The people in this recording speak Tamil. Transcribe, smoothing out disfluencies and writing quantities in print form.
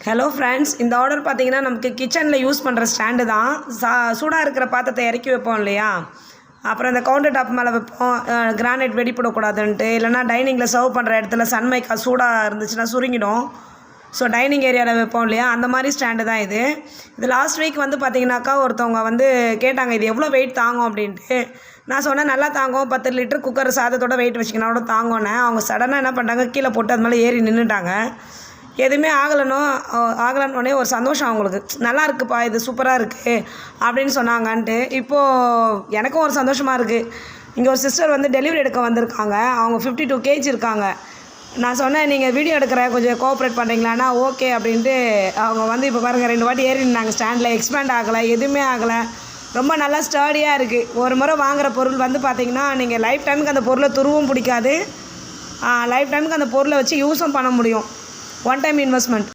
ஹலோ ஃப்ரெண்ட்ஸ், இந்த ஆர்டர் பார்த்தீங்கன்னா நமக்கு கிச்சனில் யூஸ் பண்ணுற ஸ்டாண்டு தான். சூடாக இருக்கிற பாத்திரத்தை இறக்கி வைப்போம் இல்லையா, அப்புறம் இந்த கவுண்டர் டாப் மேலே வைப்போம், கிரானைட் வெடிப்படக்கூடாதுன்ட்டு. இல்லைனா டைனிங்கில் சர்வ் பண்ணுற இடத்துல சன்மைக்கா சூடாக இருந்துச்சுன்னா சுருங்கிடும். ஸோ டைனிங் ஏரியாவில் வைப்போம் இல்லையா, அந்த மாதிரி ஸ்டாண்டு தான் இது. இது லாஸ்ட் வீக் வந்து பார்த்திங்கனாக்கா ஒருத்தவங்க வந்து கேட்டாங்க, இது எவ்வளோ வெயிட் தாங்கும் அப்படின்ட்டு. நான் சொன்னேன் நல்லா தாங்கும், 10 லிட்டர் குக்கர் சாதத்தோட வெயிட் வச்சிங்கன்னா தாங்கோன்னேன். அவங்க சடனாக என்ன பண்ணிட்டாங்க, கீழே போட்டு அது மேலே ஏறி நின்றுட்டாங்க. எதுவுமே ஆகலன்னொடனே ஒரு சந்தோஷம் அவங்களுக்கு, நல்லா இருக்குப்பா இது சூப்பராக இருக்குது அப்படின்னு சொன்னாங்கன்ட்டு. இப்போது எனக்கும் ஒரு சந்தோஷமாக இருக்குது. இங்கே ஒரு சிஸ்டர் வந்து டெலிவரி எடுக்க வந்திருக்காங்க. அவங்க 52 kg இருக்காங்க. நான் சொன்னேன், நீங்கள் வீடியோ எடுக்கிறேன் கொஞ்சம் கோஆப்ரேட் பண்ணுறீங்களான்னா ஓகே அப்படின்ட்டு. அவங்க வந்து இப்போ பாருங்கள் 2 வாட்டி ஏறி நின்னாங்க. ஸ்டாண்டில் எக்ஸ்பேண்ட் ஆகலை, எதுவுமே ஆகலை, ரொம்ப நல்லா ஸ்டர்டியாக இருக்குது. ஒரு முறை வாங்குகிற பொருள் வந்து பார்த்திங்கன்னா நீங்கள் லைஃப் டைமுக்கு அந்த பொருளை துருவும் பிடிக்காது, லைஃப் டைமுக்கு அந்த பொருளை வச்சு யூஸும் பண்ண முடியும். One time investment.